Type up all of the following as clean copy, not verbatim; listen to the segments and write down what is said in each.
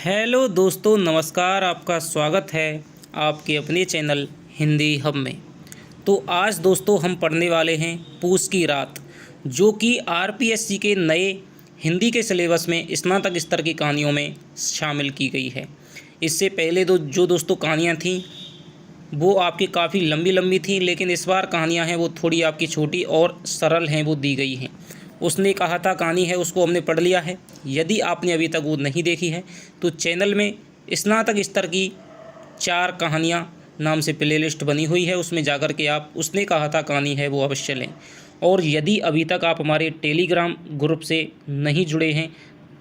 Hello दोस्तों, नमस्कार। आपका स्वागत है आपके अपने चैनल हिंदी हब में। तो आज दोस्तों हम पढ़ने वाले हैं पूस की रात, जो कि आरपीएससी के नए हिंदी के सिलेबस में स्नातक स्तर की कहानियों में शामिल की गई है। इससे पहले जो दोस्तों कहानियाँ थीं वो आपकी काफ़ी लंबी लंबी थी, लेकिन इस बार कहानियाँ हैं वो थोड़ी आपकी छोटी और सरल हैं, वो दी गई हैं। उसने कहा था कहानी है, उसको हमने पढ़ लिया है। यदि आपने अभी तक वो नहीं देखी है तो चैनल में स्नातक स्तर की 4 कहानियाँ नाम से प्लेलिस्ट बनी हुई है, उसमें जाकर के आप उसने कहा था कहानी है वो अवश्य लें। और यदि अभी तक आप हमारे टेलीग्राम ग्रुप से नहीं जुड़े हैं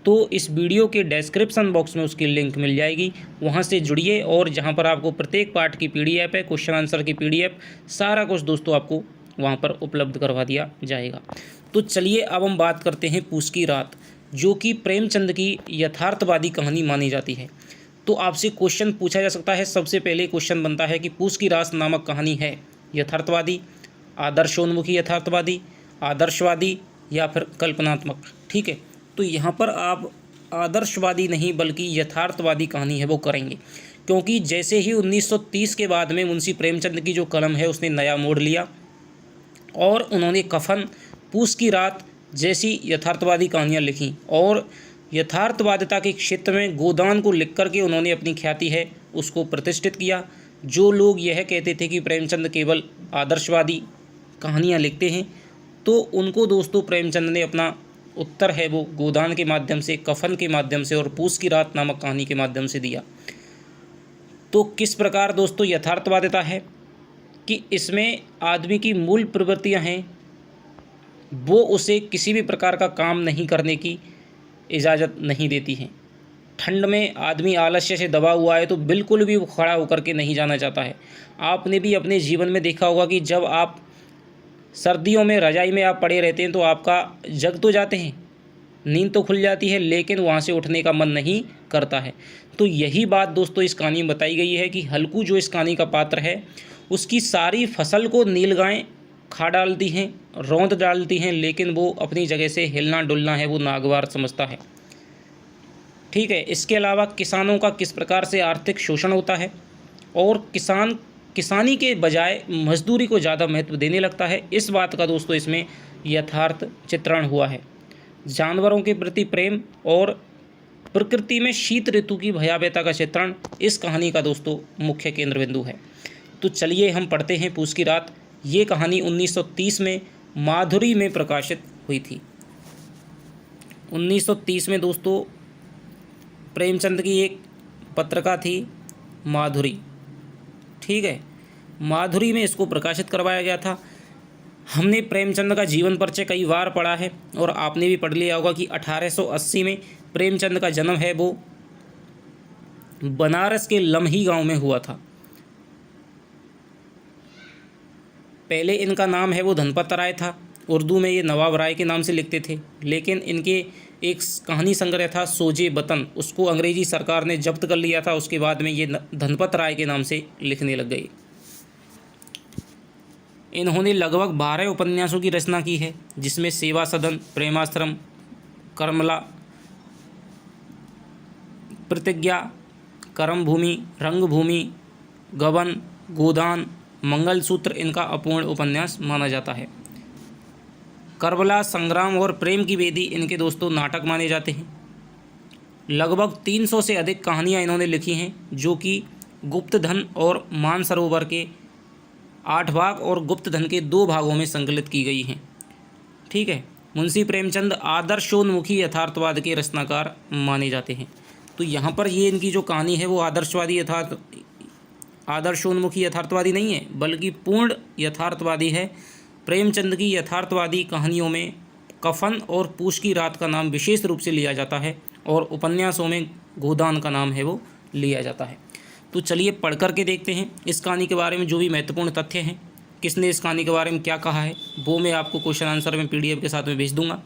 तो इस वीडियो के डिस्क्रिप्शन बॉक्स में उसकी लिंक मिल जाएगी, वहां से जुड़िए। और जहां पर आपको प्रत्येक पार्ट की पीडीएफ है, क्वेश्चन आंसर की पीडीएफ, सारा कुछ दोस्तों आपको वहां पर उपलब्ध करवा दिया जाएगा। तो चलिए अब हम बात करते हैं पूस की रात, जो कि प्रेमचंद की यथार्थवादी कहानी मानी जाती है। तो आपसे क्वेश्चन पूछा जा सकता है, सबसे पहले क्वेश्चन बनता है कि पूस की रात नामक कहानी है यथार्थवादी, आदर्शोन्मुखी यथार्थवादी, आदर्शवादी या फिर कल्पनात्मक। ठीक है, तो यहाँ पर आप आदर्शवादी नहीं बल्कि यथार्थवादी कहानी है वो करेंगे, क्योंकि जैसे ही 1930 के बाद में मुंशी प्रेमचंद की जो कलम है उसने नया मोड़ लिया और उन्होंने कफन, पूस की रात जैसी यथार्थवादी कहानियाँ लिखीं और यथार्थवादिता के क्षेत्र में गोदान को लिख करके उन्होंने अपनी ख्याति है उसको प्रतिष्ठित किया। जो लोग यह कहते थे कि प्रेमचंद केवल आदर्शवादी कहानियाँ लिखते हैं, तो उनको दोस्तों प्रेमचंद ने अपना उत्तर है वो गोदान के माध्यम से, कफन के माध्यम से और पूस की रात नामक कहानी के माध्यम से दिया। तो किस प्रकार दोस्तों यथार्थवादिता है कि इसमें आदमी की मूल प्रवृत्तियां हैं, वो उसे किसी भी प्रकार का काम नहीं करने की इजाज़त नहीं देती हैं। ठंड में आदमी आलस्य से दबा हुआ है तो बिल्कुल भी वो खड़ा होकर के नहीं जाना चाहता है। आपने भी अपने जीवन में देखा होगा कि जब आप सर्दियों में रजाई में आप पड़े रहते हैं तो आपका जग तो जाते हैं, नींद तो खुल जाती है, लेकिन वहाँ से उठने का मन नहीं करता है। तो यही बात दोस्तों इस कहानी में बताई गई है कि हल्कू जो इस कहानी का पात्र है उसकी सारी फसल को नीलगायें खा डालती हैं, रौंद डालती हैं, लेकिन वो अपनी जगह से हिलना डुलना है वो नागवार समझता है। ठीक है, इसके अलावा किसानों का किस प्रकार से आर्थिक शोषण होता है और किसानी के बजाय मजदूरी को ज़्यादा महत्व देने लगता है, इस बात का दोस्तों इसमें यथार्थ चित्रण हुआ है। जानवरों के प्रति प्रेम और प्रकृति में शीत ऋतु की भयावहता का चित्रण इस कहानी का दोस्तों मुख्य केंद्र बिंदु है। तो चलिए हम पढ़ते हैं पूस की रात। ये कहानी 1930 में माधुरी में प्रकाशित हुई थी। 1930 में दोस्तों प्रेमचंद की एक पत्रिका थी माधुरी। ठीक है, माधुरी में इसको प्रकाशित करवाया गया था। हमने प्रेमचंद का जीवन परिचय कई बार पढ़ा है और आपने भी पढ़ लिया होगा कि 1880 में प्रेमचंद का जन्म है वो बनारस के लम्ही गांव में हुआ था। पहले इनका नाम है वो धनपत राय था, उर्दू में ये नवाब राय के नाम से लिखते थे, लेकिन इनके एक कहानी संग्रह था सोजे वतन, उसको अंग्रेजी सरकार ने जब्त कर लिया था। उसके बाद में ये धनपत राय के नाम से लिखने लग गए। इन्होंने लगभग 12 उपन्यासों की रचना की है, जिसमें सेवा सदन, प्रेमाश्रम, कर्मला, प्रतिज्ञा, कर्मभूमि, रंगभूमि, गबन, गोदान, मंगलसूत्र इनका अपूर्ण उपन्यास माना जाता है। करबला, संग्राम और प्रेम की वेदी इनके दोस्तों नाटक माने जाते हैं। लगभग 300 से अधिक कहानियाँ इन्होंने लिखी हैं, जो कि गुप्तधन और मानसरोवर के 8 भाग और गुप्तधन के 2 भागों में संकलित की गई हैं। ठीक है, मुंशी प्रेमचंद आदर्शोन्मुखी यथार्थवाद के रचनाकार माने जाते हैं। तो यहाँ पर ये इनकी जो कहानी है वो आदर्शोन्मुखी यथार्थवादी नहीं है, बल्कि पूर्ण यथार्थवादी है। प्रेमचंद की यथार्थवादी कहानियों में कफन और पूस की रात का नाम विशेष रूप से लिया जाता है और उपन्यासों में गोदान का नाम है वो लिया जाता है। तो चलिए पढ़ कर के देखते हैं इस कहानी के बारे में जो भी महत्वपूर्ण तथ्य हैं, किसने इस कहानी के बारे में क्या कहा है, वो मैं आपको क्वेश्चन आंसर में पीडीएफ के साथ में भेज दूंगा।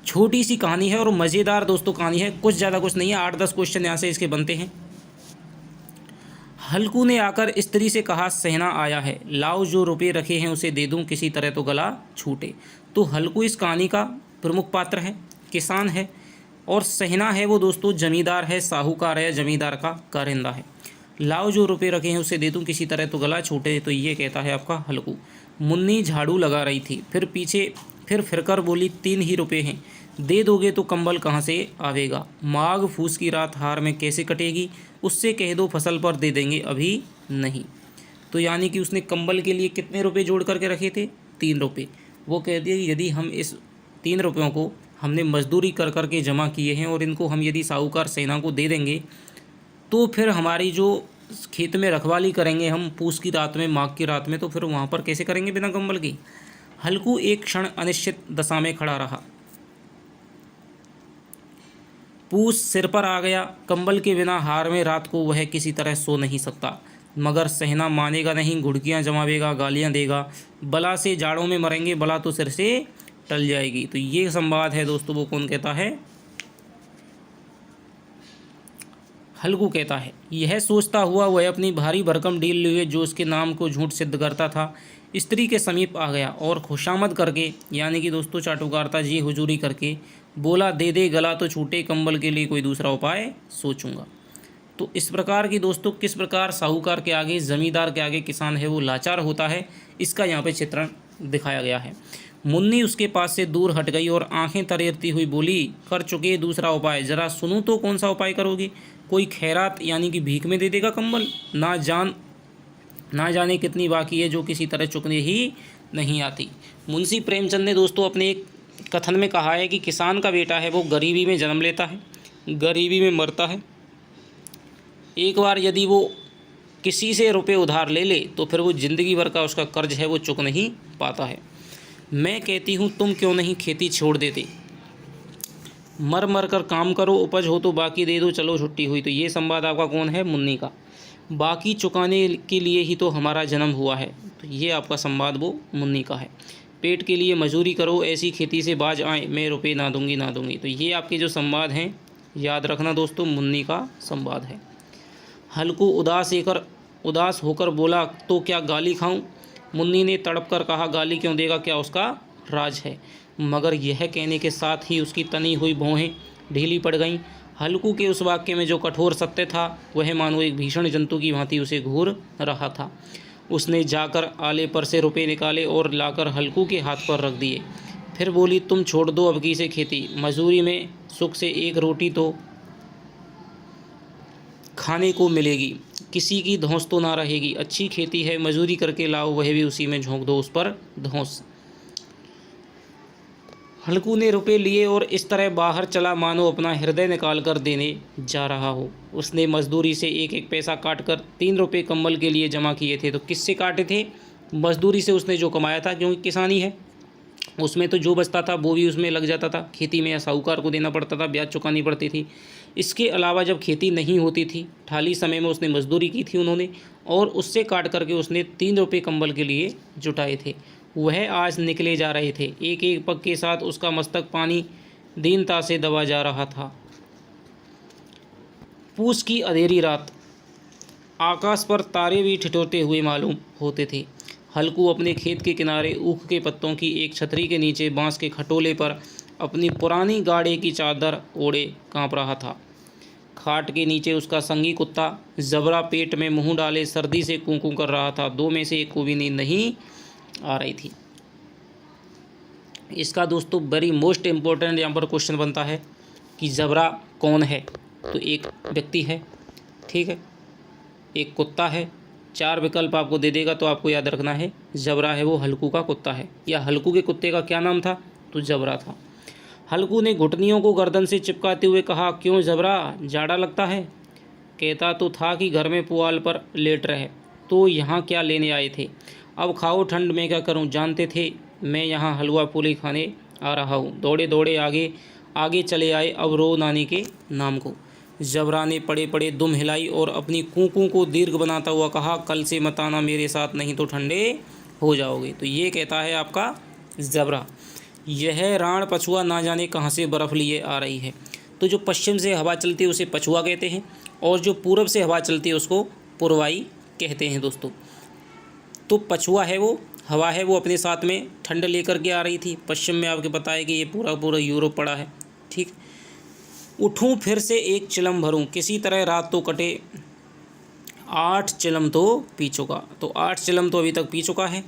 छोटी सी कहानी है और मज़ेदार दोस्तों कहानी है, कुछ ज़्यादा कुछ नहीं है, 8-10 क्वेश्चन यहाँ से इसके बनते हैं। हल्कू ने आकर स्त्री से कहा, सहना आया है, लाओ जो रुपये रखे हैं उसे दे दूं, किसी तरह तो गला छूटे। तो हल्कू इस कहानी का प्रमुख पात्र है, किसान है। और सहना है वो दोस्तों जमींदार है, साहूकार है, जमींदार का कारिंदा है। लाओ जो रुपए रखे हैं उसे दे दूं किसी तरह तो गला छूटे, तो ये कहता है आपका हल्कू। मुन्नी झाड़ू लगा रही थी, फिर फिरकर बोली 3 ही रुपए हैं, दे दोगे तो कंबल कहाँ से आवेगा। माघ फूस की रात हार में कैसे कटेगी, उससे कह दो फसल पर दे देंगे अभी नहीं। तो यानी कि उसने कंबल के लिए कितने रुपए जोड़ करके रखे थे, 3 रुपये। वो कह दिया कि यदि हम इस 3 रुपयों को हमने मजदूरी कर करके जमा किए हैं और इनको हम यदि साहूकार सेना को दे देंगे तो फिर हमारी जो खेत में रखवाली करेंगे हम पूस की रात में, माघ की रात में, तो फिर वहाँ पर कैसे करेंगे बिना कंबल के। हल्कू एक क्षण अनिश्चित दशा में खड़ा रहा। पूस सिर पर आ गया, कंबल के बिना हार में रात को वह किसी तरह सो नहीं सकता। मगर सहना मानेगा नहीं, घुड़कियाँ जमावेगा, गालियाँ देगा, बला से जाड़ों में मरेंगे, बला तो सिर से टल जाएगी। तो ये संवाद है दोस्तों, वो कौन कहता है, हल्कू कहता है। यह सोचता हुआ वह अपनी भारी भरकम डील लिए जो उसके नाम को झूठ सिद्ध करता था स्त्री के समीप आ गया और खुशामद करके, यानी कि दोस्तों चाटुकारिता जी हुजूरी करके बोला, दे दे गला तो छूटे, कंबल के लिए कोई दूसरा उपाय सोचूंगा। तो इस प्रकार की दोस्तों किस प्रकार साहूकार के आगे, ज़मींदार के आगे किसान है वो लाचार होता है, इसका यहाँ पे चित्रण दिखाया गया है। मुन्नी उसके पास से दूर हट गई और आंखें तरेरती हुई बोली, कर चुके दूसरा उपाय, ज़रा सुनूं तो कौन सा उपाय करोगे। कोई खैरात यानी कि भीख में दे देगा कंबल, ना जाने कितनी बाकी है जो किसी तरह चुकने ही नहीं आती। मुंशी प्रेमचंद ने दोस्तों अपने एक कथन में कहा है कि किसान का बेटा है वो गरीबी में जन्म लेता है, गरीबी में मरता है। एक बार यदि वो किसी से रुपए उधार ले ले तो फिर वो ज़िंदगी भर का उसका कर्ज है वो चुक नहीं पाता है। मैं कहती हूँ तुम क्यों नहीं खेती छोड़ देते, मर मर कर काम करो, उपज हो तो बाकी दे दो, चलो छुट्टी हुई। तो ये संवाद आपका कौन है, मुन्नी का। बाकी चुकाने के लिए ही तो हमारा जन्म हुआ है, तो ये आपका संवाद वो मुन्नी का है। पेट के लिए मजदूरी करो, ऐसी खेती से बाज आए, मैं रुपये ना दूंगी। तो ये आपके जो संवाद हैं याद रखना दोस्तों, मुन्नी का संवाद है। हल्कू उदास होकर बोला, तो क्या गाली खाऊं। मुन्नी ने तड़प कर कहा, गाली क्यों देगा, क्या उसका राज है। मगर यह कहने के साथ ही उसकी तनी हुई भौहें ढीली पड़ गईं। हल्कू के उस वाक्य में जो कठोर सत्य था वह मानो एक भीषण जंतु की भांति उसे घूर रहा था। उसने जाकर आले पर से रुपए निकाले और लाकर हल्कू के हाथ पर रख दिए। फिर बोली, तुम छोड़ दो अब की से खेती, मजदूरी में सुख से एक रोटी तो खाने को मिलेगी, किसी की धौंस तो ना रहेगी। अच्छी खेती है, मजदूरी करके लाओ, वह भी उसी में झोंक दो, उस पर धौंस। हल्कू ने रुपए लिए और इस तरह बाहर चला मानो अपना हृदय निकाल कर देने जा रहा हो। उसने मजदूरी से एक एक पैसा काट कर 3 रुपये कंबल के लिए जमा किए थे। तो किससे काटे थे, मजदूरी से उसने जो कमाया था, क्योंकि किसानी है उसमें तो जो बचता था वो भी उसमें लग जाता था खेती में, या साहूकार को देना पड़ता था, ब्याज चुकानी पड़ती थी। इसके अलावा जब खेती नहीं होती थी, खाली समय में उसने मजदूरी की थी उन्होंने, और उससे काट करके उसने 3 रुपये कंबल के लिए जुटाए थे। वह आज निकले जा रहे थे, एक एक पग के साथ उसका मस्तक पानी दीनता से दबा जा रहा था। पूस की अंधेरी रात, आकाश पर तारे भी ठिठुरते हुए मालूम होते थे। हल्कू अपने खेत के किनारे ऊख के पत्तों की एक छतरी के नीचे बांस के खटोले पर अपनी पुरानी गाड़े की चादर ओढ़े कांप रहा था। खाट के नीचे उसका संगी कुत्ता जबरा पेट में मुंह डाले सर्दी से कूं कूं कर रहा था। 2 में से एक को भी नींद नहीं आ रही थी। इसका दोस्तों वेरी मोस्ट इम्पोर्टेंट यहाँ पर क्वेश्चन बनता है कि जबरा कौन है। तो एक व्यक्ति है, ठीक है, एक कुत्ता है, 4 विकल्प आपको दे देगा, तो आपको याद रखना है जबरा है वो हल्कू का कुत्ता है। या हल्कू के कुत्ते का क्या नाम था, तो जबरा था। हल्कू ने घुटनियों को गर्दन से चिपकाते हुए कहा, क्यों जबरा, जाड़ा लगता है। कहता तो था कि घर में पुआल पर लेट रहे, तो यहाँ क्या लेने आए थे। अब खाओ, ठंड में क्या करूँ, जानते थे मैं यहाँ हलवा पूरी खाने आ रहा हूँ। दौड़े दौड़े आगे चले आए, अब रो नानी के नाम को। जबरा ने पड़े पड़े दुम हिलाई और अपनी कूकू को दीर्घ बनाता हुआ कहा, कल से मत आना मेरे साथ, नहीं तो ठंडे हो जाओगे। तो ये कहता है आपका जबरा। यह राण पछुआ ना जाने कहाँ से बर्फ़ लिए आ रही है। तो जो पश्चिम से हवा चलती है उसे पछुआ कहते हैं, और जो पूरब से हवा चलती है उसको पुरवाई कहते हैं दोस्तों। तो पछुआ है वो हवा है, वो अपने साथ में ठंड लेकर के आ रही थी। पश्चिम में आपके पता है कि ये पूरा यूरोप पड़ा है, ठीक। उठूं फिर से एक चिलम भरूं, किसी तरह रात तो कटे 8 चिलम तो पी चुका। तो 8 चिलम तो अभी तक पी चुका है।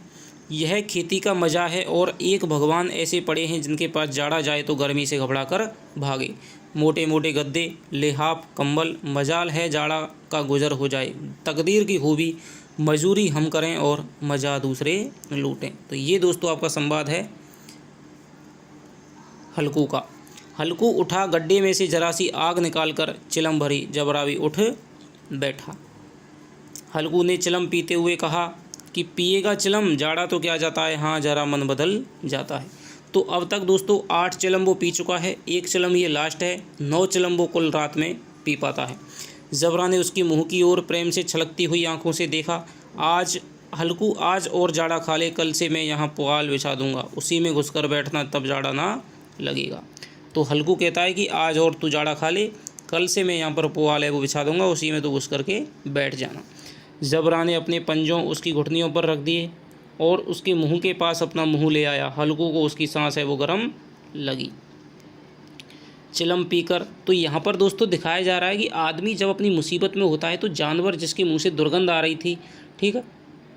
यह खेती का मज़ा है और एक भगवान ऐसे पड़े हैं जिनके पास जाड़ा जाए तो गर्मी से घबरा कर भागे। मोटे मोटे गद्दे, लिहाफ, कंबल, मजाल है जाड़ा का गुजर हो जाए। तकदीर की खूबी, मजूरी हम करें और मज़ा दूसरे लूटें। तो ये दोस्तों आपका संवाद है हल्कू का। हल्कू उठा गड्ढे में से जरा सी आग निकालकर चिलम भरी, जबरावी उठ बैठा। हल्कू ने चिलम पीते हुए कहा कि पिएगा चिलम, जाड़ा तो क्या जाता है, हाँ जरा मन बदल जाता है। तो अब तक दोस्तों 8 चिलम वो पी चुका है, 1 चिलम ये लास्ट है, 9 चिलम वो कुल रात में पी पाता है। जबरा ने उसकी मुँह की ओर प्रेम से छलकती हुई आंखों से देखा। आज हल्कू, आज और जाड़ा खा ले, कल से मैं यहाँ पुआल बिछा दूंगा, उसी में घुसकर बैठना, तब जाड़ा ना लगेगा। तो हल्कू कहता है कि आज और तू जाड़ा खा ले, कल से मैं यहाँ पर पुआल है वो बिछा दूंगा, उसी में तो घुस करके बैठ जाना। जबरा ने अपने पंजों उसकी घुटनियों पर रख दिए और उसके मुंह के पास अपना मुंह ले आया। हल्कू को उसकी सांस है वो गर्म लगी। चिलम पीकर, तो यहाँ पर दोस्तों दिखाया जा रहा है कि आदमी जब अपनी मुसीबत में होता है तो जानवर जिसके मुंह से दुर्गंध आ रही थी, ठीक है,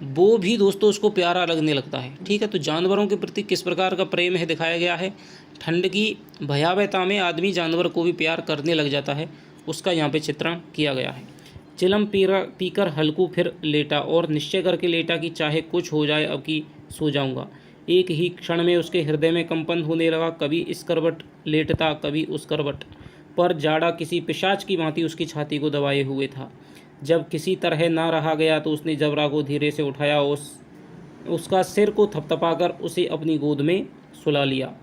वो भी दोस्तों उसको प्यारा लगने लगता है। ठीक है, तो जानवरों के प्रति किस प्रकार का प्रेम है दिखाया गया है। ठंड की भयावहता में आदमी जानवर को भी प्यार करने लग जाता है, उसका यहाँ पे चित्रण किया गया है। चिलम पीकर हल्कू फिर लेटा और निश्चय करके लेटा कि चाहे कुछ हो जाए अब की सो जाऊंगा। एक ही क्षण में उसके हृदय में कंपन होने लगा। कभी इस करवट लेटता, कभी उस करवट पर। जाड़ा किसी पिशाच की भांति उसकी छाती को दबाए हुए था। जब किसी तरह ना रहा गया तो उसने जबरा को धीरे से उठाया, उसका सिर को थपथपाकर उसे अपनी गोद में सुला लिया।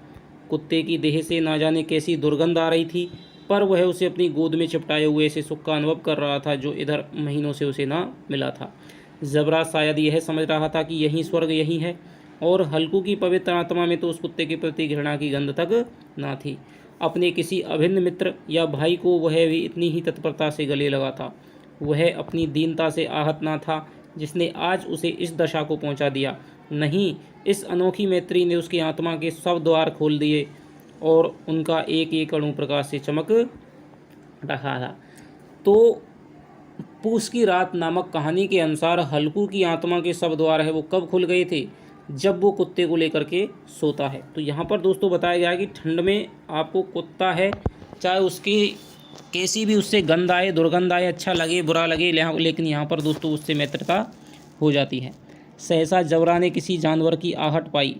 कुत्ते की देह से ना जाने कैसी दुर्गंध आ रही थी, पर वह उसे अपनी गोद में चिपटाए हुए ऐसे सुख का अनुभव कर रहा था जो इधर महीनों से उसे ना मिला था। जबरा शायद यह समझ रहा था कि यही स्वर्ग यही है, और हल्कू की पवित्र आत्मा में तो उस कुत्ते के प्रति घृणा की गंध तक ना थी। अपने किसी अभिन्न मित्र या भाई को वह भी इतनी ही तत्परता से गले लगा था। वह अपनी दीनता से आहत ना था जिसने आज उसे इस दशा को पहुंचा दिया। नहीं, इस अनोखी मैत्री ने उसकी आत्मा के सब द्वार खोल दिए और उनका एक एक अणु प्रकाश से चमक रहा था। तो पूस की रात नामक कहानी के अनुसार हल्कू की आत्मा के सब द्वार है वो कब खुल गए थे, जब वो कुत्ते को लेकर के सोता है। तो यहाँ पर दोस्तों बताया गया है कि ठंड में आपको कुत्ता है, चाहे उसकी कैसी भी उससे गंध आए, दुर्गंध आए, अच्छा लगे बुरा लगे, लेकिन यहाँ पर दोस्तों उससे मित्रता हो जाती है। सहसा जबरा ने किसी जानवर की आहट पाई।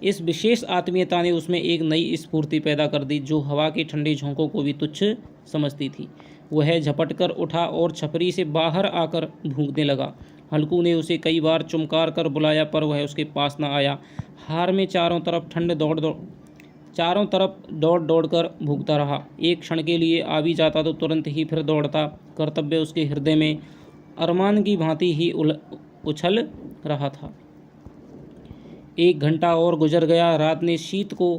इस विशेष आत्मीयता ने उसमें एक नई स्फूर्ति पैदा कर दी जो हवा के ठंडे झोंकों को भी तुच्छ समझती थी। वह झपट कर उठा और छपरी से बाहर आकर भूंकने लगा। हल्कू ने उसे कई बार चुमकार कर बुलाया पर वह उसके पास न आया। हार में चारों तरफ दौड़ दौड़ कर भूखता रहा। एक क्षण के लिए आ भी जाता तो तुरंत ही फिर दौड़ता। कर्तव्य उसके हृदय में अरमान की भांति ही उछल रहा था। 1 घंटा और गुजर गया। रात ने शीत को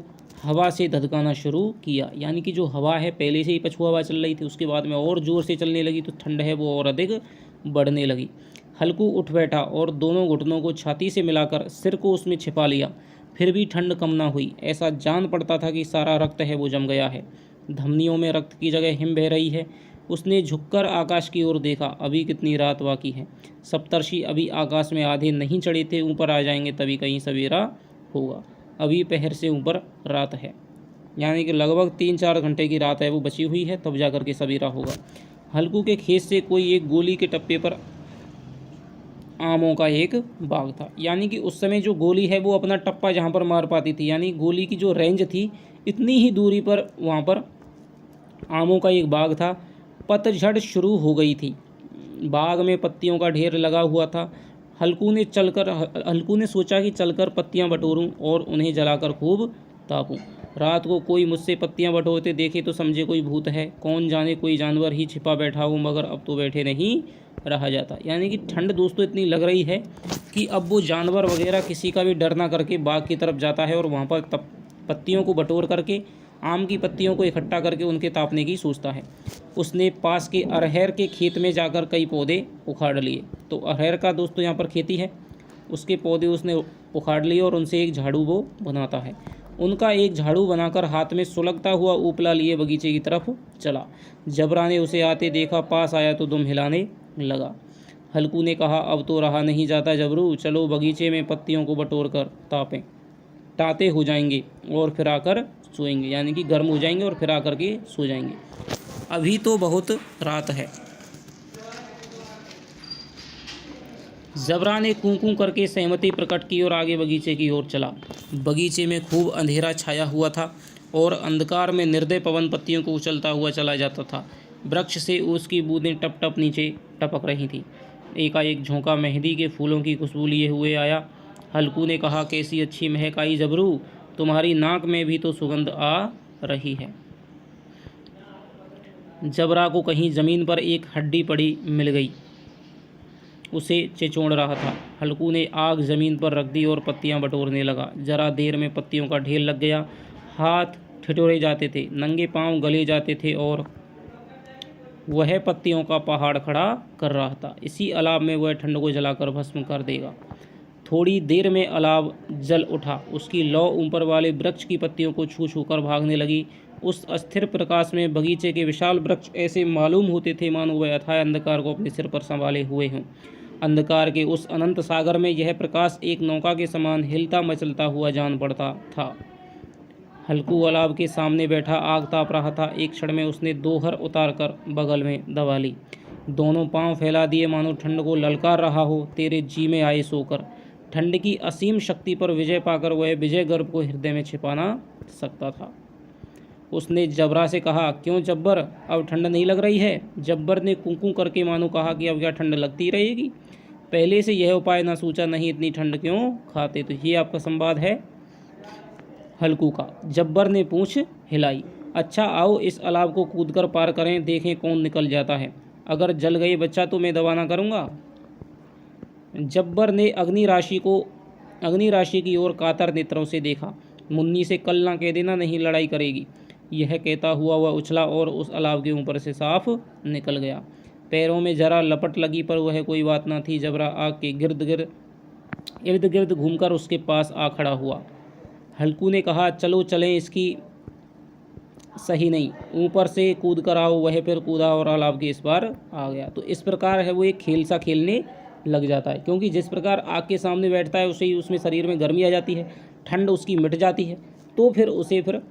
हवा से धधकाना शुरू किया, यानी कि जो हवा है पहले से ही पछुआ हवा चल रही थी, उसके बाद में और ज़ोर से चलने लगी तो ठंड है वो और अधिक बढ़ने लगी। हल्कू उठ बैठा और दोनों घुटनों को छाती से मिलाकर सिर को उसमें छिपा लिया। फिर भी ठंड कम ना हुई। ऐसा जान पड़ता था कि सारा रक्त है वो जम गया है, धमनियों में रक्त की जगह हिम बह रही है। उसने झुककर आकाश की ओर देखा। अभी कितनी रात बाकी है। सप्तर्षि अभी आकाश में आधे नहीं चढ़े थे, ऊपर आ जाएंगे तभी कहीं सवेरा होगा। अभी पहर से ऊपर रात है, यानी कि लगभग 3-4 घंटे की रात है वो बची हुई है, तब जा कर के सवेरा होगा। हल्कू के खेत से कोई एक गोली के टप्पे पर आमों का एक बाग था, यानी कि उस समय जो गोली है वो अपना टप्पा जहाँ पर मार पाती थी, यानी गोली की जो रेंज थी इतनी ही दूरी पर वहाँ पर आमों का एक बाग था। पतझड़ शुरू हो गई थी। बाग में पत्तियों का ढेर लगा हुआ था। हल्कू ने सोचा कि चलकर पत्तियां बटोरूं और उन्हें जलाकर खूब तापूं। रात को कोई मुझसे पत्तियां बटोरते देखे तो समझे कोई भूत है, कौन जाने कोई जानवर ही छिपा बैठा हो, मगर अब तो बैठे नहीं रहा जाता। यानी कि ठंड दोस्तों इतनी लग रही है कि अब वो जानवर वगैरह किसी का भी डर ना करके बाग की तरफ जाता है और वहाँ पर पत्तियों को बटोर करके, आम की पत्तियों को इकट्ठा करके उनके तापने की सोचता है। उसने पास के अरहर के खेत में जाकर कई पौधे उखाड़ लिए। तो अरहर का दोस्तों यहाँ पर खेती है, उसके पौधे उसने उखाड़ लिए और उनसे एक झाड़ू वो बनाता है। उनका एक झाड़ू बनाकर हाथ में सुलगता हुआ उपला लिए बगीचे की तरफ चला। जबरा ने उसे आते देखा, पास आया तो दुम हिलाने लगा। हल्कू ने कहा, अब तो रहा नहीं जाता जबरू, चलो बगीचे में पत्तियों को बटोर कर ताते हो जाएंगे और फिर आकर सोएंगे, यानी कि गर्म हो जाएंगे और फिर आकर के सो जाएंगे, अभी तो बहुत रात है। जबरा ने कूं कूं करके सहमति प्रकट की और आगे बगीचे की ओर चला। बगीचे में खूब अंधेरा छाया हुआ था और अंधकार में निर्दय पवन पत्तियों को उछलता हुआ चला जाता था। वृक्ष से उसकी बूंदें टप टप नीचे टपक रही थीं। एकाएक झोंका मेहंदी के फूलों की खुशबू लिए हुए आया। हल्कू ने कहा, कैसी अच्छी महक आई जबरू, तुम्हारी नाक में भी तो सुगंध आ रही है। जबरा को कहीं ज़मीन पर एक हड्डी पड़ी मिल गई, उसे चिचोड़ रहा था। हल्कू ने आग ज़मीन पर रख दी और पत्तियां बटोरने लगा। जरा देर में पत्तियों का ढेर लग गया। हाथ ठिठुरे जाते थे, नंगे पांव गले जाते थे और वह पत्तियों का पहाड़ खड़ा कर रहा था। इसी अलाव में वह ठंड को जलाकर भस्म कर देगा। थोड़ी देर में अलाव जल उठा। उसकी लौ ऊपर वाले वृक्ष की पत्तियों को छू छू कर भागने लगी। उस अस्थिर प्रकाश में बगीचे के विशाल वृक्ष ऐसे मालूम होते थे मानो वह अथाह अंधकार को अपने सिर पर संभाले हुए हों। अंधकार के उस अनंत सागर में यह प्रकाश एक नौका के समान हिलता मचलता हुआ जान पड़ता था। हल्कू अलाव के सामने बैठा आग ताप रहा था। एक क्षण में उसने दोहर उतार कर बगल में दबा ली। दोनों पांव फैला दिए मानो ठंड को ललकार रहा हो, तेरे जी में आए सोकर। ठंड की असीम शक्ति पर विजय पाकर वह विजय गर्व को हृदय में छिपाना सकता था। उसने जबरा से कहा, क्यों जब्बर, अब ठंड नहीं लग रही है? जब्बर ने कुंकू करके मानो कहा कि अब क्या ठंड लगती रहेगी? पहले से यह उपाय ना सोचा, नहीं इतनी ठंड क्यों खाते? तो ये आपका संवाद है हल्कू का। जब्बर ने पूंछ हिलाई। अच्छा आओ इस अलाव को कूदकर पार करें, देखें कौन निकल जाता है। अगर जल गए बच्चा तो मैं दवा ना करूँगा। जब्बर ने अग्नि राशि की ओर कातर नेत्रों से देखा। मुन्नी से कल ना कह देना, नहीं लड़ाई करेगी। यह कहता हुआ वह उछला और उस अलाव के ऊपर से साफ निकल गया। पैरों में जरा लपट लगी पर वह कोई बात ना थी। जबरा आग के इर्द गिर्द घूमकर उसके पास आ खड़ा हुआ। हल्कू ने कहा, चलो चलें, इसकी सही नहीं, ऊपर से कूद कर आओ। वह फिर कूदा और अलाव के इस बार आ गया। तो इस प्रकार है वो एक खेल सा खेलने लग जाता है, क्योंकि जिस प्रकार आग के सामने बैठता है उसे उसमें शरीर में गर्मी आ जाती है, ठंड उसकी मिट जाती है, तो फिर उसे फिर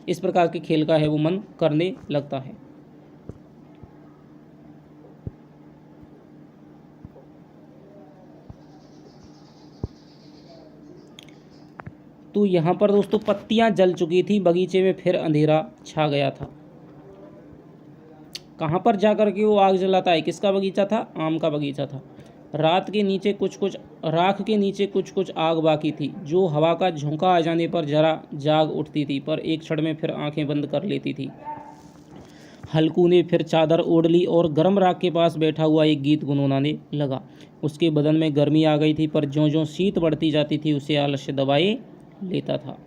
इस प्रकार के खेल का है वो मन करने लगता है। तो यहाँ पर दोस्तों पत्तियां जल चुकी थी, बगीचे में फिर अंधेरा छा गया था। कहाँ पर जाकर के वो आग जलाता है? किसका बगीचा था? आम का बगीचा था। राख के नीचे कुछ कुछ आग बाकी थी, जो हवा का झोंका आ जाने पर जरा जाग उठती थी, पर एक क्षण में फिर आंखें बंद कर लेती थी। हल्कू ने फिर चादर ओढ़ ली और गर्म राख के पास बैठा हुआ एक गीत गुनगुनाने लगा। उसके बदन में गर्मी आ गई थी, पर ज्यों ज्यों शीत बढ़ती जाती थी उसे आलस्य दबाए लेता था।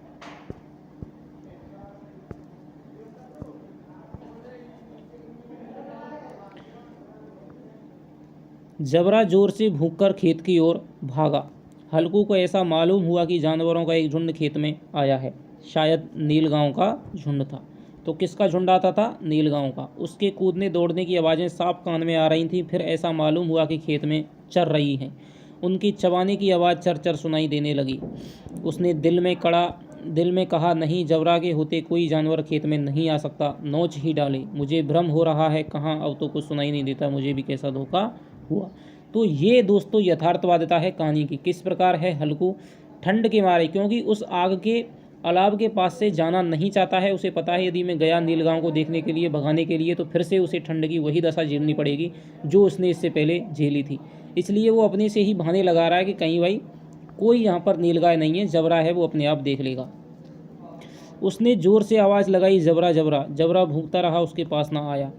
जबरा जोर से भूंककर खेत की ओर भागा। हल्कू को ऐसा मालूम हुआ कि जानवरों का एक झुंड खेत में आया है। शायद नीलगांव का झुंड था। तो किसका झुंड आता था? नीलगांव का। उसके कूदने दौड़ने की आवाज़ें साफ कान में आ रही थीं। फिर ऐसा मालूम हुआ कि खेत में चर रही हैं। उनकी चबाने की आवाज़ चर चर सुनाई देने लगी। उसने दिल में कहा, नहीं, जबरा के होते कोई जानवर खेत में नहीं आ सकता, नोच ही डाले। मुझे भ्रम हो रहा है, कहाँ अब तो कुछ सुनाई नहीं देता, मुझे भी कैसा धोखा हुआ। तो ये दोस्तों यथार्थवादिता है कहानी की। किस प्रकार है हल्कू ठंड के मारे, क्योंकि उस आग के अलाव के पास से जाना नहीं चाहता है। उसे पता है यदि मैं गया नीलगांव को देखने के लिए, भगाने के लिए, तो फिर से उसे ठंड की वही दशा झेलनी पड़ेगी जो उसने इससे पहले झेली थी। इसलिए वो अपने से ही बहाने लगा रहा है कि कहीं भाई कोई यहाँ पर नीलगाय नहीं है, जबरा है, वो अपने आप देख लेगा। उसने जोर से आवाज़ लगाई, जबरा जबरा। जबरा भूंकता रहा, उसके पास ना आया।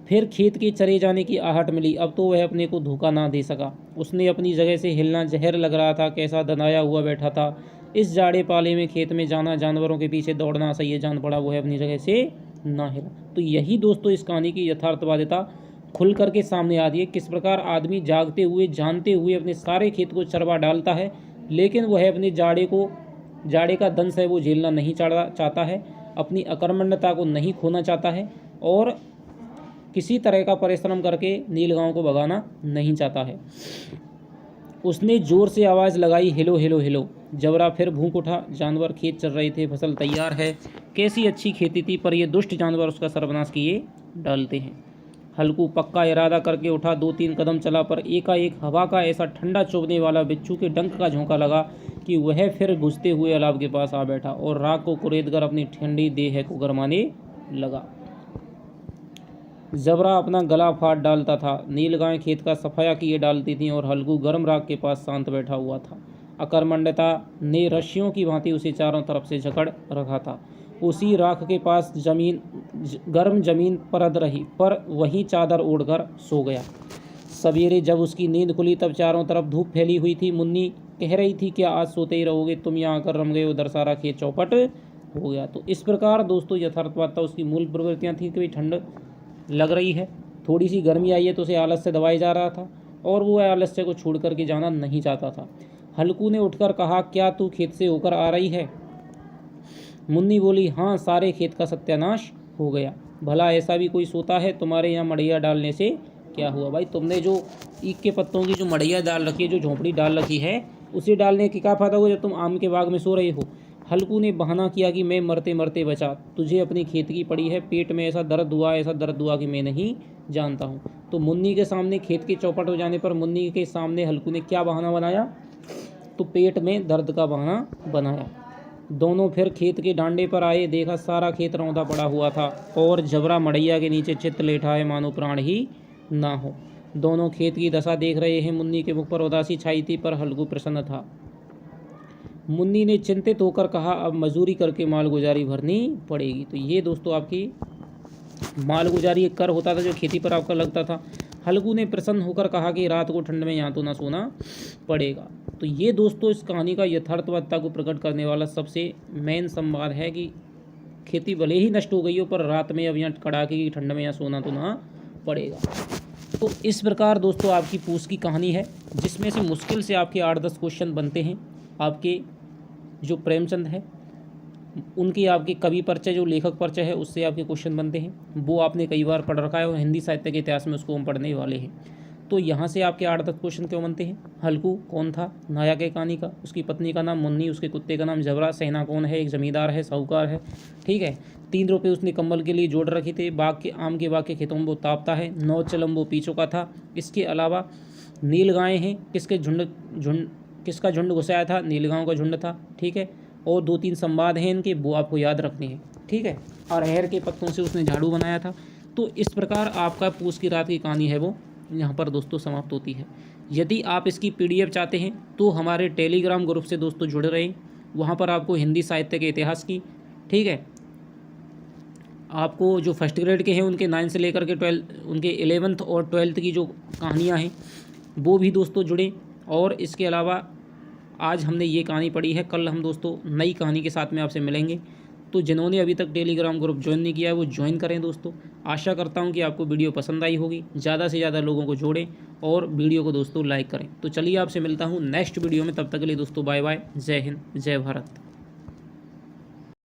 फिर खेत के चरे जाने की आहट मिली। अब तो वह अपने को धोखा ना दे सका। उसने अपनी जगह से हिलना जहर लग रहा था। कैसा दनाया हुआ बैठा था। इस जाड़े पाले में खेत में जाना, जानवरों के पीछे दौड़ना सही है जान पड़ा। वह अपनी जगह से ना हिला। तो यही दोस्तों इस कहानी की यथार्थवादिता खुल करके सामने आती है। किस प्रकार आदमी जागते हुए जानते हुए अपने सारे खेत को चरवा डालता है, लेकिन वह अपने जाड़े का दंश है वो झेलना नहीं चाहता है, अपनी अकर्मण्यता को नहीं खोना चाहता है और किसी तरह का परिश्रम करके नीलगांव को भगाना नहीं चाहता है। उसने जोर से आवाज़ लगाई, हिलो हिलो हिलो। जबरा फिर भूख उठा। जानवर खेत चल रहे थे, फसल तैयार है, कैसी अच्छी खेती थी, पर ये दुष्ट जानवर उसका सर्वनाश किए डालते हैं। हल्कू पक्का इरादा करके उठा, 2-3 कदम चला, पर एकाएक हवा का ऐसा ठंडा चुभने वाला बिच्छू के डंक का झोंका लगा कि वह फिर घुसते हुए अलाव के पास आ बैठा और राख को कुरेदकर अपनी ठंडी देह को गरमाने लगा। जबरा अपना गला फाड़ डालता था, नीलगाय खेत का सफाया किए डालती थी और हल्कू गर्म राख के पास शांत बैठा हुआ था। अकर्मण्यता ने रस्सियों की भांति उसे चारों तरफ से जकड़ रखा था। उसी राख के पास गर्म जमीन परद रही, पर वहीं चादर ओढ़कर सो गया। सवेरे जब उसकी नींद खुली तब चारों तरफ धूप फैली हुई थी। मुन्नी कह रही थी, क्या आज सोते ही रहोगे, तुम यहाँ आकर रम गए, उधर सारा खेत चौपट हो गया। तो इस प्रकार दोस्तों यथार्थवाद था, उसकी मूल प्रवृत्तियाँ थी कि भाई ठंड लग रही है, थोड़ी सी गर्मी आई है तो उसे आलस से दबाया जा रहा था और वो आलस्य को छोड़ करके जाना नहीं चाहता था। हल्कू ने उठकर कहा, क्या तू खेत से होकर आ रही है? मुन्नी बोली, हाँ, सारे खेत का सत्यानाश हो गया। भला ऐसा भी कोई सोता है? तुम्हारे यहाँ मड़ैया डालने से क्या हुआ? भाई तुमने जो ईख के पत्तों की जो मड़ैया डाल रखी है, जो झोंपड़ी डाल रखी है, उसे डालने की क्या फ़ायदा हुआ जब तुम आम के बाग में सो रहे हो? हल्कू ने बहाना किया कि मैं मरते मरते बचा, तुझे अपनी खेत की पड़ी है, पेट में ऐसा दर्द हुआ कि मैं नहीं जानता हूँ। तो मुन्नी के सामने खेत के चौपट हो जाने पर मुन्नी के सामने हल्कू ने क्या बहाना बनाया? तो पेट में दर्द का बहाना बनाया। दोनों फिर खेत के डांडे पर आए, देखा सारा खेत रौंदा पड़ा हुआ था और जबरा मड़ैया के नीचे चित्त लेटा है, मानो प्राण ही ना हो। दोनों खेत की दशा देख रहे हैं। मुन्नी के मुख पर उदासी छाई थी, पर हल्कू प्रसन्न था। मुन्नी ने चिंतित होकर कहा, अब मजदूरी करके मालगुजारी भरनी पड़ेगी। तो ये दोस्तों आपकी मालगुजारी एक कर होता था जो खेती पर आपका लगता था। हल्कू ने प्रसन्न होकर कहा कि रात को ठंड में यहाँ तो ना सोना पड़ेगा। तो ये दोस्तों इस कहानी का यथार्थवादिता को प्रकट करने वाला सबसे मेन संवाद है कि खेती भले ही नष्ट हो गई हो, पर रात में अब यहाँ कड़ाके की ठंड में यहाँ सोना तो ना पड़ेगा। तो इस प्रकार दोस्तों आपकी पूस की कहानी है, जिसमें से मुश्किल से आपके 8-10 क्वेश्चन बनते हैं। आपके जो प्रेमचंद है उनकी आपके कवि परिचय, जो लेखक परिचय है, उससे आपके क्वेश्चन बनते हैं। वो आपने कई बार पढ़ रखा है और हिंदी साहित्य के इतिहास में उसको हम पढ़ने वाले हैं। तो यहाँ से आपके 8-10 क्वेश्चन क्यों बनते हैं? हल्कू कौन था? नायक है कहानी का। उसकी पत्नी का नाम मुन्नी, उसके कुत्ते का नाम जबरा। सेना कौन है? एक जमींदार है, साहूकार है, ठीक है। 3 रुपये उसने कंबल के लिए जोड़ रखे थे। आम के बाग के खेतों में वो तापता है। 9 चलम वो पीछों का था। इसके अलावा नीलगाय हैं, किसका झुंड घुसाया था? नीलगांव का झुंड था, ठीक है। और 2-3 संवाद हैं इनके, वो आपको याद रखने हैं, ठीक है। और अरहर के पत्तों से उसने झाड़ू बनाया था। तो इस प्रकार आपका पूस की रात की कहानी है वो यहाँ पर दोस्तों समाप्त होती है। यदि आप इसकी PDF चाहते हैं तो हमारे टेलीग्राम ग्रुप से दोस्तों जुड़े रहें। वहाँ पर आपको हिंदी साहित्य के इतिहास की, ठीक है, आपको जो फर्स्ट ग्रेड के हैं उनके 9 से लेकर के 12, उनके 11th और 12th की जो कहानियाँ हैं वो भी दोस्तों जुड़ें। और इसके अलावा आज हमने ये कहानी पढ़ी है, कल हम दोस्तों नई कहानी के साथ में आपसे मिलेंगे। तो जिन्होंने अभी तक टेलीग्राम ग्रुप ज्वाइन नहीं किया है वो ज्वाइन करें दोस्तों। आशा करता हूँ कि आपको वीडियो पसंद आई होगी। ज़्यादा से ज़्यादा लोगों को जोड़ें और वीडियो को दोस्तों लाइक करें। तो चलिए आपसे मिलता हूँ नेक्स्ट वीडियो में, तब तक के लिए दोस्तों बाय बाय। जय हिंद, जय भारत।